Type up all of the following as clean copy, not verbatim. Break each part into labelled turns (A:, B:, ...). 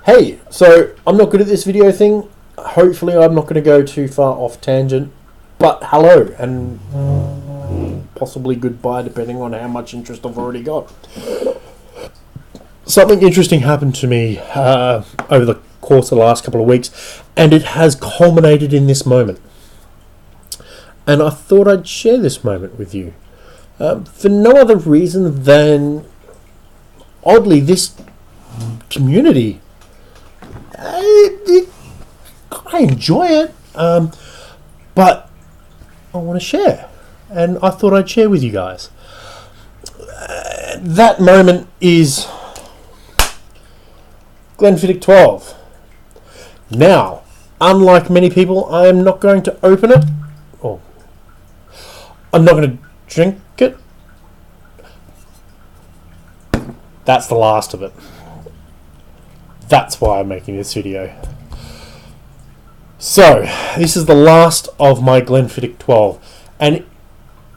A: Hey, so I'm not good at this video thing. Hopefully I'm not going to go too far off tangent. But hello, and possibly goodbye depending on how much interest I've already got. Something interesting happened to me over the course of the last couple of weeks, and it has culminated in this moment. And I thought I'd share this moment with you. For no other reason than, oddly, this community, I enjoy it, but I want to share, and I thought I'd share with you guys. That moment is Glenfiddich 12. Now, unlike many people, I am not going to open it, or I'm not going to drink it. That's the last of it. That's why I'm making this video. So, this is the last of my Glenfiddich 12. And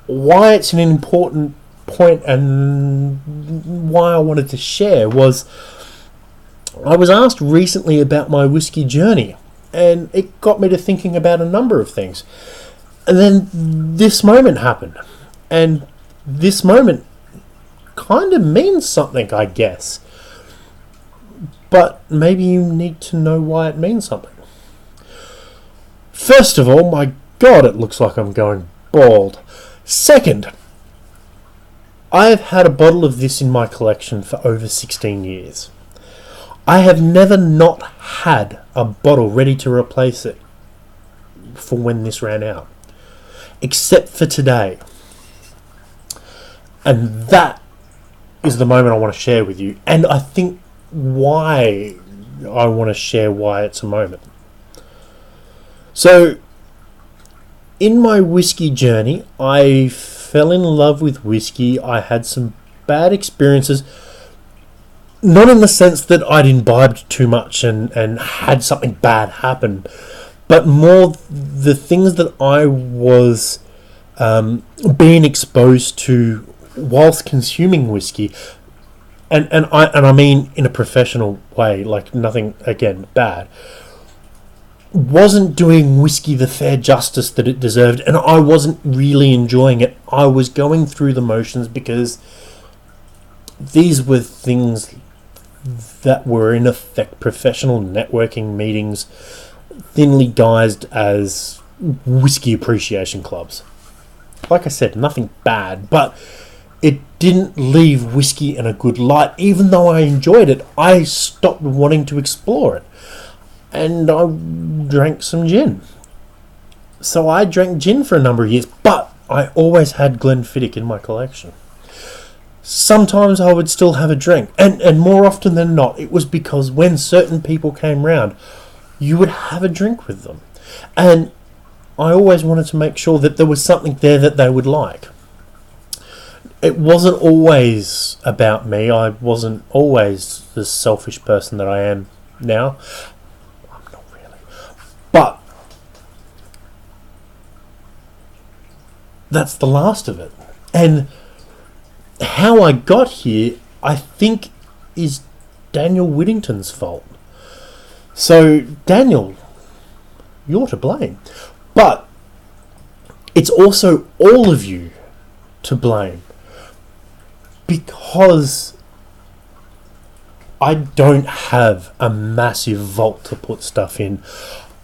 A: why it's an important point and why I wanted to share was I was asked recently about my whiskey journey. And it got me to thinking about a number of things. And then this moment happened. And this moment kind of means something, I guess. But maybe you need to know why it means something. First of all, my God, it looks like I'm going bald. Second, I've had a bottle of this in my collection for over 16 years. I have never not had a bottle ready to replace it for when this ran out. Except for today. And that is the moment I want to share with you. And I think why I want to share why it's a moment. So, in my whiskey journey, I fell in love with whiskey. I had some bad experiences, not in the sense that I'd imbibed too much and had something bad happen, but more the things that I was being exposed to whilst consuming whiskey. And I mean in a professional way, like nothing, again, bad. Wasn't doing whiskey the fair justice that it deserved, and I wasn't really enjoying it. I was going through the motions because these were things that were in effect professional networking meetings, thinly guised as whiskey appreciation clubs. Like I said, nothing bad, but it didn't leave whiskey in a good light. Even though I enjoyed it, I stopped wanting to explore it. And I drank some gin. So I drank gin for a number of years, but I always had Glenfiddich in my collection. Sometimes I would still have a drink, and more often than not, it was because when certain people came round, you would have a drink with them. And I always wanted to make sure that there was something there that they would like. It wasn't always about me. I wasn't always the selfish person that I am now. I'm not really. But that's the last of it. And how I got here, I think, is Daniel Whittington's fault. So, Daniel, you're to blame. But it's also all of you to blame. Because I don't have a massive vault to put stuff in.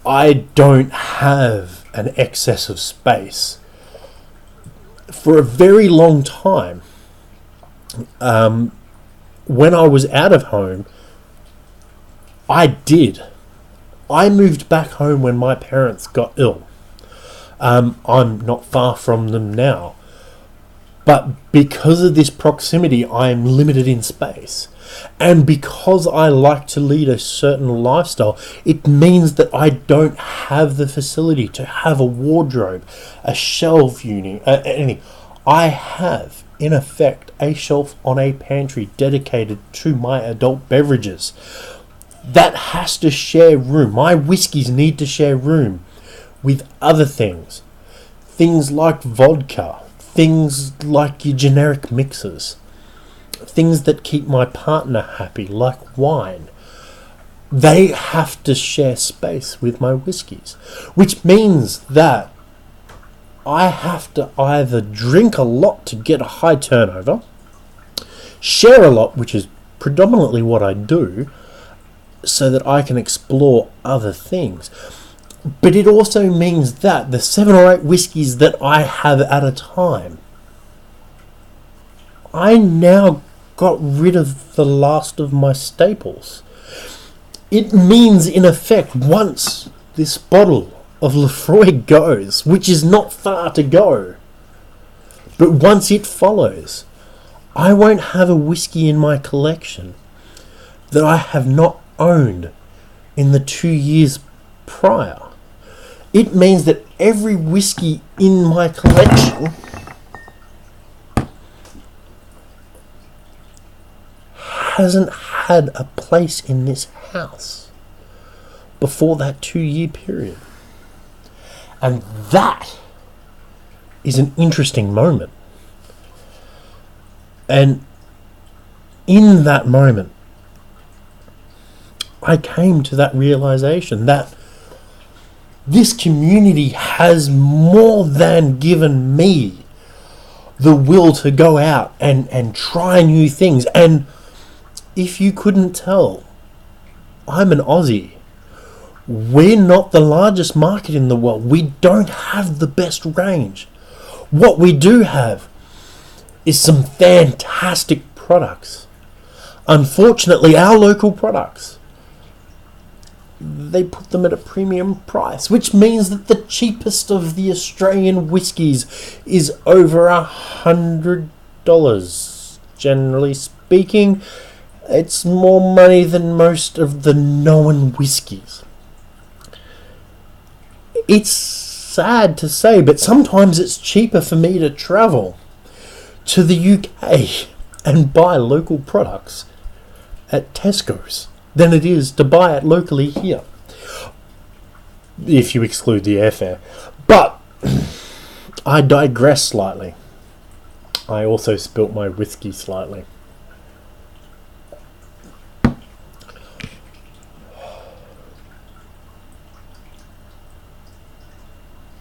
A: I don't have an excess of space. For a very long time, when I was out of home, I did. I moved back home when my parents got ill. I'm not far from them now. But because of this proximity, I am limited in space. And because I like to lead a certain lifestyle, it means that I don't have the facility to have a wardrobe, a shelf unit, anything. I have, in effect, a shelf on a pantry dedicated to my adult beverages. That has to share room. My whiskies need to share room with other things. Things like vodka. Things like your generic mixers. Things that keep my partner happy, like wine. they have to share space with my whiskies, which means that I have to either drink a lot to get a high turnover, share a lot, which is predominantly what I do, so that I can explore other things. But it also means that the 7 or 8 whiskies that I have at a time, I now got rid of the last of my staples. It means, in effect, once this bottle of Laphroaig goes, which is not far to go, but once it follows, I won't have a whiskey in my collection that I have not owned in the 2 years prior. It means that every whiskey in my collection hasn't had a place in this house before that 2 year period. And that is an interesting moment. And in that moment, I came to that realization that this community has more than given me the will to go out and try new things. And if you couldn't tell, I'm an Aussie. We're not the largest market in the world. We don't have the best range. What we do have is some fantastic products. Unfortunately, our local products, they put them at a premium price, which means that the cheapest of the Australian whiskies is over $100. Generally speaking, it's more money than most of the known whiskies. It's sad to say, but sometimes it's cheaper for me to travel to the UK and buy local products at Tesco's than it is to buy it locally here, if you exclude the airfare. But I digress slightly. I also spilt my whiskey slightly.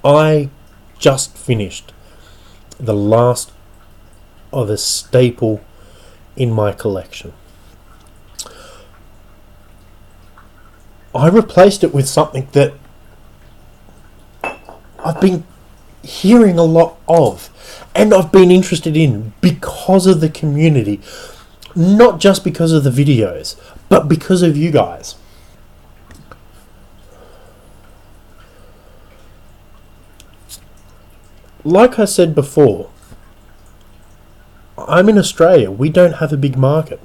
A: I just finished the last of a staple in my collection. I replaced it with something that I've been hearing a lot of and I've been interested in because of the community, not just because of the videos, but because of you guys. Like I said before, I'm in Australia. We don't have a big market.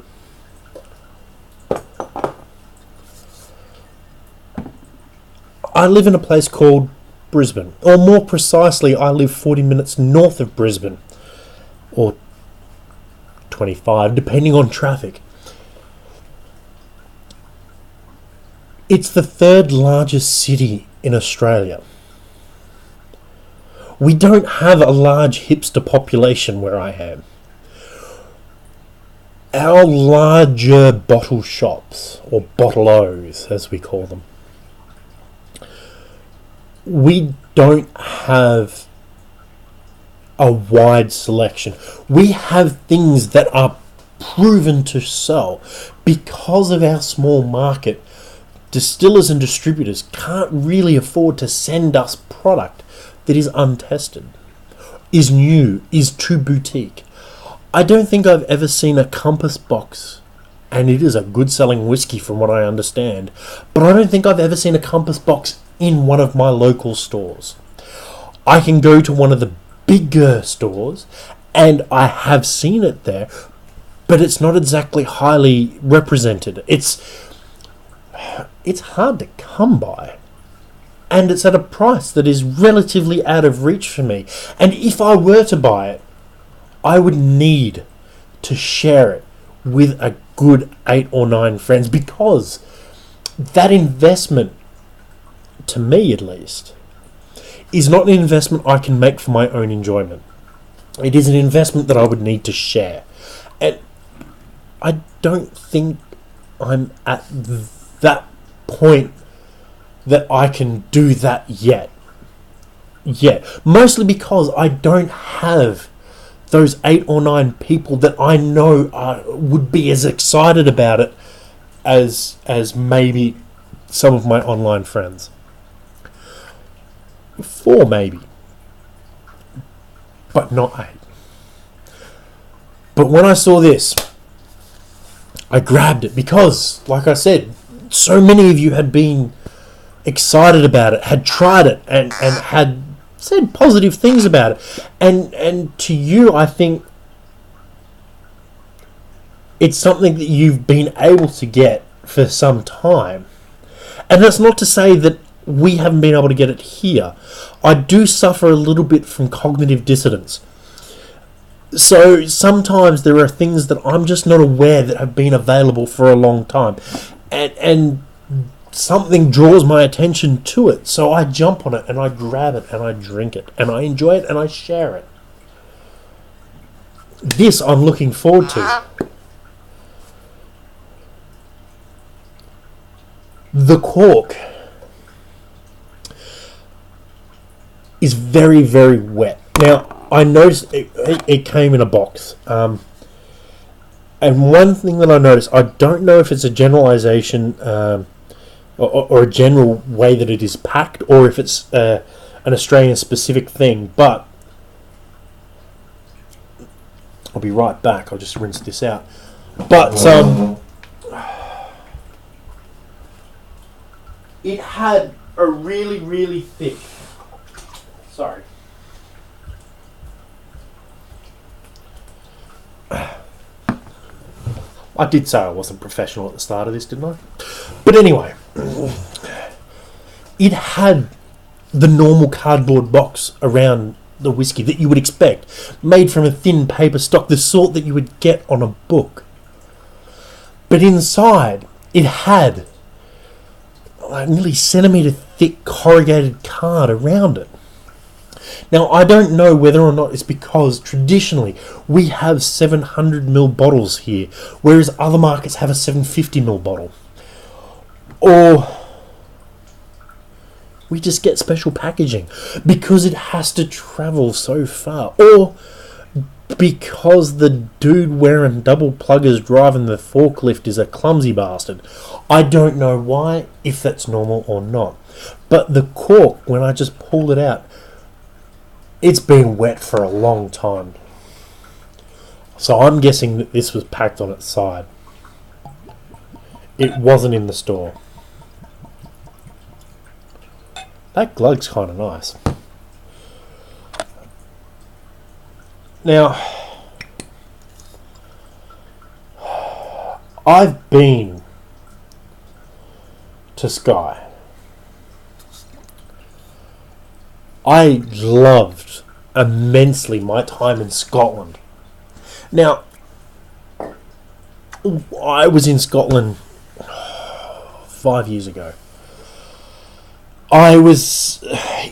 A: I live in a place called Brisbane, or more precisely, I live 40 minutes north of Brisbane, or 25, depending on traffic. It's the 3rd largest city in Australia. We don't have a large hipster population where I am. Our larger bottle shops, or bottle-os as we call them, we don't have a wide selection. We have things that are proven to sell. Because of our small market, distillers and distributors can't really afford to send us product that is untested, is new, is too boutique. I don't think I've ever seen a Compass box, and it is a good selling whiskey from what I understand, but I don't think I've ever seen a Compass box in one of my local stores. I can go to one of the bigger stores and I have seen it there, but it's not exactly highly represented. It's hard to come by. And it's at a price that is relatively out of reach for me. And if I were to buy it, I would need to share it with a good 8 or 9 friends, because that investment, to me at least, is not an investment I can make for my own enjoyment. It is an investment that I would need to share. And I don't think I'm at that point that I can do that yet. Mostly because I don't have those 8 or 9 people that I know would be as excited about it as maybe some of my online friends. 4 maybe, but not 8. But when I saw this, I grabbed it because, like I said, so many of you had been excited about it, had tried it, and had said positive things about it. And to you, I think it's something that you've been able to get for some time. And that's not to say that we haven't been able to get it here. I do suffer a little bit from cognitive dissonance. So sometimes there are things that I'm just not aware that have been available for a long time. And something draws my attention to it. So I jump on it and I grab it and I drink it and I enjoy it and I share it. This I'm looking forward to. The cork is very, very wet. Now, I noticed it came in a box. And one thing that I noticed, I don't know if it's a generalization or a general way that it is packed, or if it's an Australian specific thing, but I'll be right back. I'll just rinse this out. But it had a really, really thick... Sorry. I did say I wasn't professional at the start of this, didn't I? But anyway, it had the normal cardboard box around the whiskey that you would expect, made from a thin paper stock, the sort that you would get on a book. But inside, it had a nearly centimetre thick corrugated card around it. Now, I don't know whether or not it's because traditionally we have 700ml bottles here, whereas other markets have a 750ml bottle. Or we just get special packaging because it has to travel so far. Or because the dude wearing double pluggers driving the forklift is a clumsy bastard. I don't know why, if that's normal or not. But the cork, when I just pulled it out, it's been wet for a long time. So I'm guessing that this was packed on its side. It wasn't in the store. That glug's kind of nice. Now, I've been to Skye. I loved immensely my time in Scotland. Now, I was in Scotland 5 years ago. I was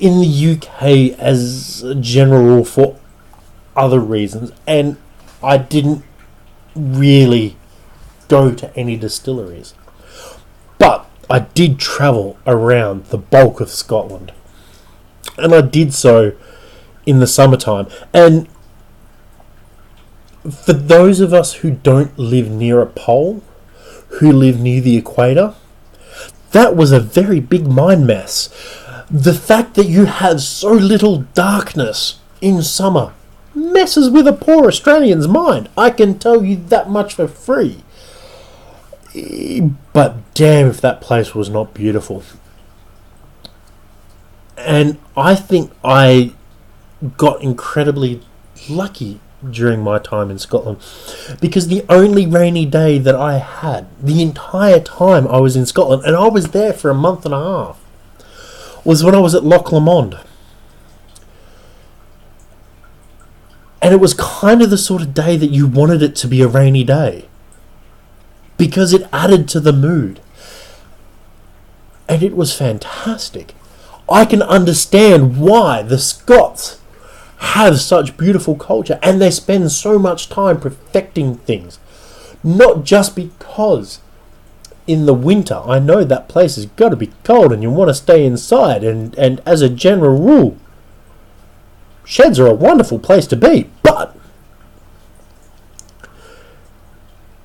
A: in the UK as a general rule for other reasons, and I didn't really go to any distilleries. But I did travel around the bulk of Scotland. And I did so in the summertime. And for those of us who don't live near a pole, who live near the equator, that was a very big mind mess. The fact that you have so little darkness in summer messes with a poor Australian's mind. I can tell you that much for free. But damn if that place was not beautiful. And I think I got incredibly lucky during my time in Scotland, because the only rainy day that I had the entire time I was in Scotland, and I was there for a month and a half, was when I was at Loch Lomond. And it was kind of the sort of day that you wanted it to be a rainy day, because it added to the mood. And it was fantastic. I can understand why the Scots have such beautiful culture and they spend so much time perfecting things. Not just because in the winter, I know that place has got to be cold and you want to stay inside. And as a general rule, sheds are a wonderful place to be. But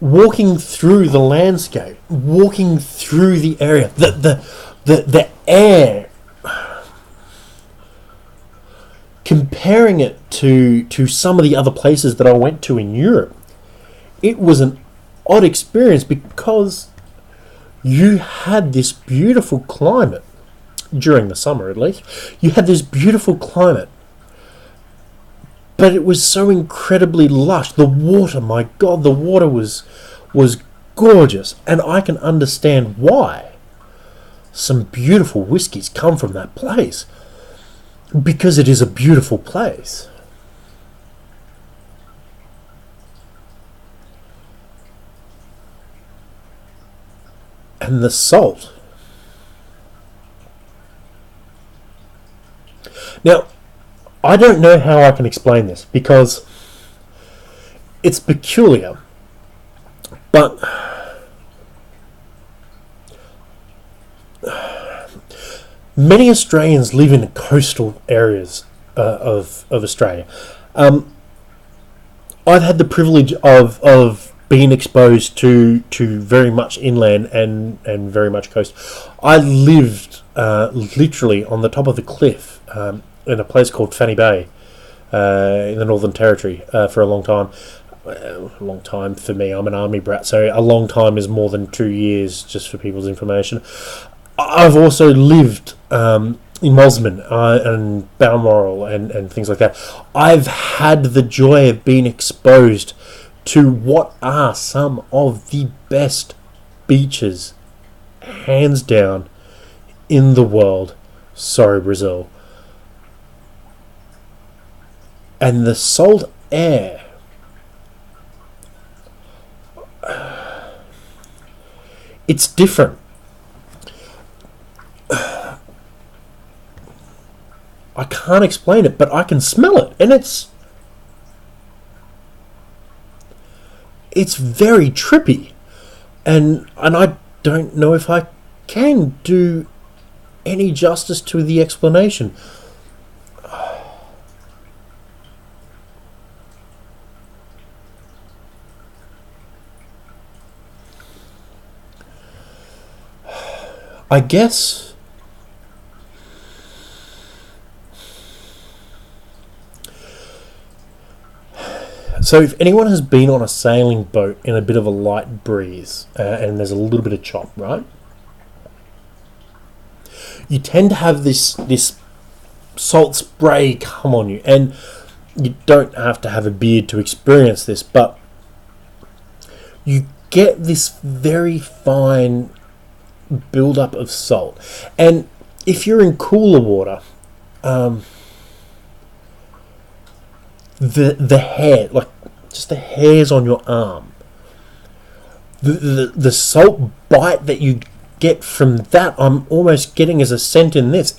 A: walking through the landscape, walking through the area, the air, comparing it to some of the other places that I went to in Europe, it was an odd experience because you had this beautiful climate, during the summer at least, you had this beautiful climate, but it was so incredibly lush. The water, my God, the water was gorgeous, and I can understand why some beautiful whiskies come from that place, because it is a beautiful place. And the salt. Now, I don't know how I can explain this because it's peculiar, but many Australians live in coastal areas of Australia. I've had the privilege of being exposed to very much inland and very much coast. I lived literally on the top of the cliff in a place called Fanny Bay in the Northern Territory for a long time. A long time for me, I'm an army brat, so a long time is more than 2 years, just for people's information. I've also lived in Mosman and Balmoral and things like that. I've had the joy of being exposed to what are some of the best beaches, hands down, in the world. Sorry, Brazil. And the salt air, it's different. I can't explain it, but I can smell it, and it's very trippy, and I don't know if I can do any justice to the explanation. I guess so. If anyone has been on a sailing boat in a bit of a light breeze and there's a little bit of chop, right? You tend to have this salt spray come on you, and you don't have to have a beard to experience this, but you get this very fine build-up of salt. And if you're in cooler water, the hair, like just the hairs on your arm, the salt bite that you get from that, I'm almost getting as a scent in this.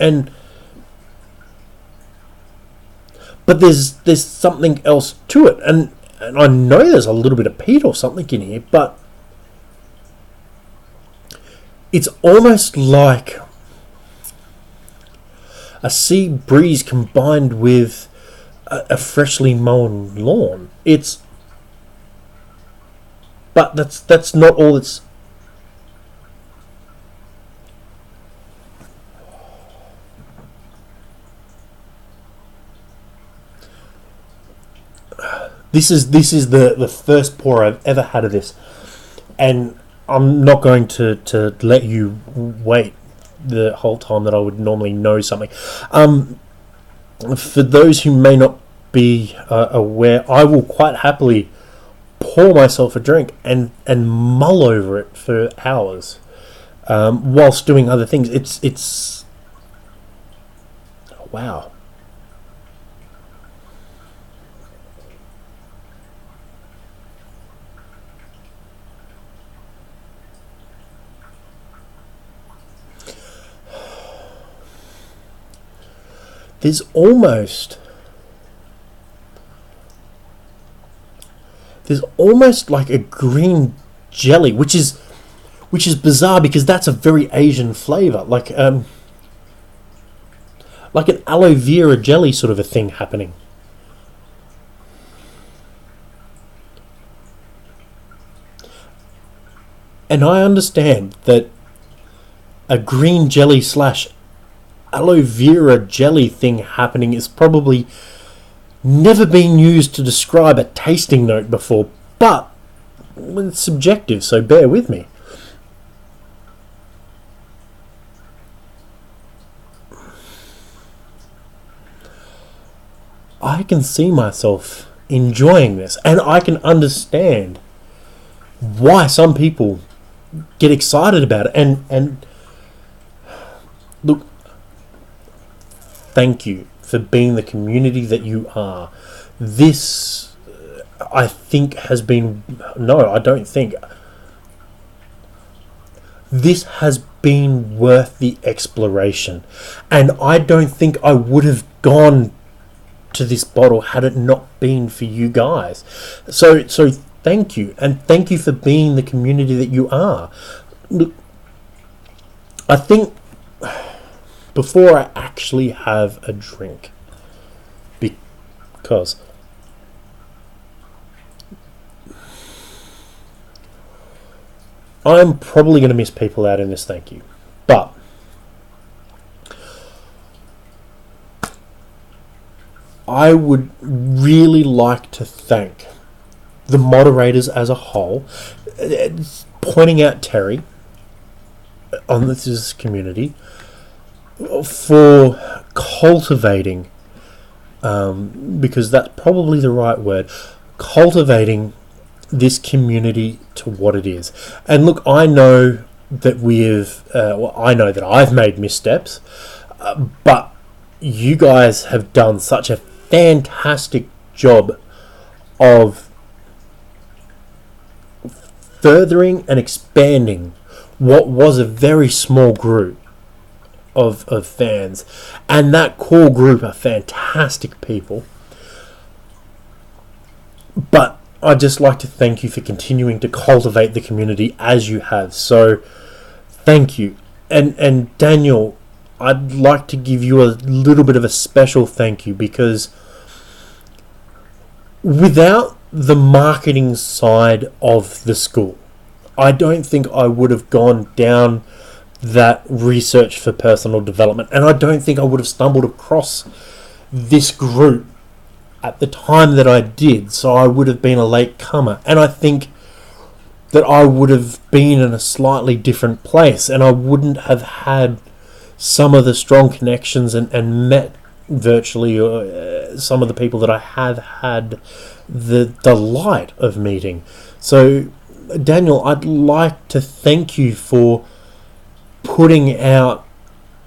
A: But there's something else to it, and I know there's a little bit of peat or something in here, but it's almost like a sea breeze combined with a freshly mown lawn. But that's not all it's. This is the first pour I've ever had of this, and I'm not going to let you wait the whole time that I would normally know something. For those who may not be aware, I will quite happily pour myself a drink and mull over it for hours whilst doing other things. It's wow. There's almost like a green jelly, which is which is bizarre because that's a very Asian flavor, like an aloe vera jelly sort of a thing happening. And I understand that a green jelly slash aloe vera jelly thing happening is probably never been used to describe a tasting note before, but it's subjective, so bear with me. I can see myself enjoying this, and I can understand why some people get excited about it. And look, thank you for being the community that you are. This, I think, has been... No, I don't think. This has been worth the exploration. And I don't think I would have gone to this bottle had it not been for you guys. So thank you, and thank you for being the community that you are. Look, I think before I actually have a drink, because I'm probably going to miss people out in this thank you, but I would really like to thank the moderators as a whole, pointing out Terry on this community for cultivating, because that's probably the right word, cultivating this community to what it is. And look, I know that I know that I've made missteps, but you guys have done such a fantastic job of furthering and expanding what was a very small group of fans, and that core group are fantastic people. But I'd just like to thank you for continuing to cultivate the community as you have. So thank you. And Daniel, I'd like to give you a little bit of a special thank you, because without the marketing side of the school, I don't think I would have gone down that research for personal development, and I don't think I would have stumbled across this group at the time that I did. So I would have been a late comer, and I think that I would have been in a slightly different place, and I wouldn't have had some of the strong connections and met virtually some of the people that I have had the delight of meeting. So Daniel, I'd like to thank you for putting out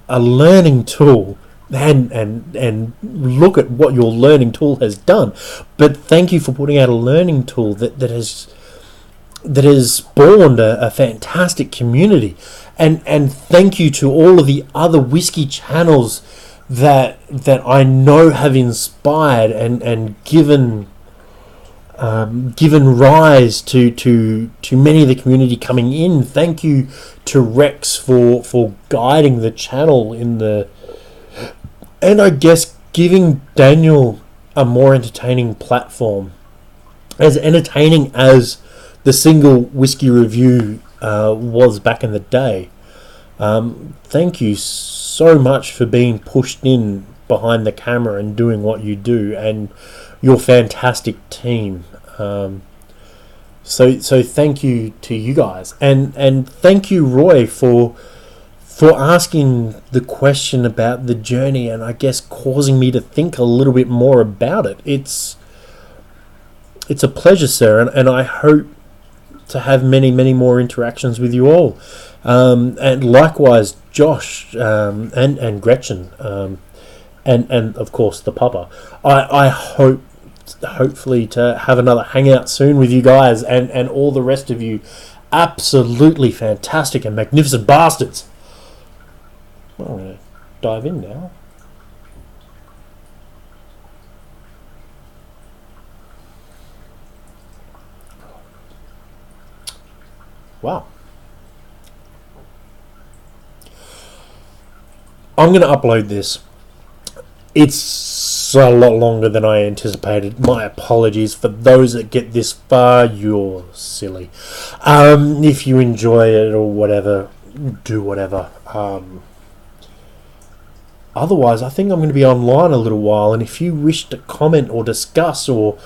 A: a learning tool, and look at what your learning tool has done. But thank you for putting out a learning tool that has spawned a fantastic community. And thank you to all of the other whiskey channels that I know have inspired and given rise to many of the community coming in. Thank you to Rex for guiding the channel and I guess giving Daniel a more entertaining platform, as entertaining as the single whiskey review was back in the day. Thank you so much for being pushed in behind the camera and doing what you do, and your fantastic team. So thank you to you guys, and thank you, Roy, for asking the question about the journey, and I guess causing me to think a little bit more about it. It's a pleasure, sir, and I hope to have many, many more interactions with you all. And likewise, Josh, and Gretchen, and of course the Papa. I hope, hopefully, to have another hangout soon with you guys and all the rest of you absolutely fantastic and magnificent bastards. Well, I'm going to dive in now. Wow. I'm going to upload this. It's a lot longer than I anticipated. My apologies for those that get this far. You're silly. If you enjoy it or whatever, do whatever. Otherwise, I think I'm going to be online a little while, and if you wish to comment or discuss or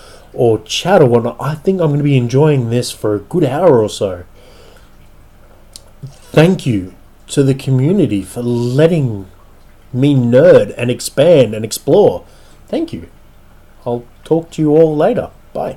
A: chat or whatnot, I think I'm going to be enjoying this for a good hour or so. Thank you to the community for letting me nerd and expand and explore. Thank you. I'll talk to you all later. Bye.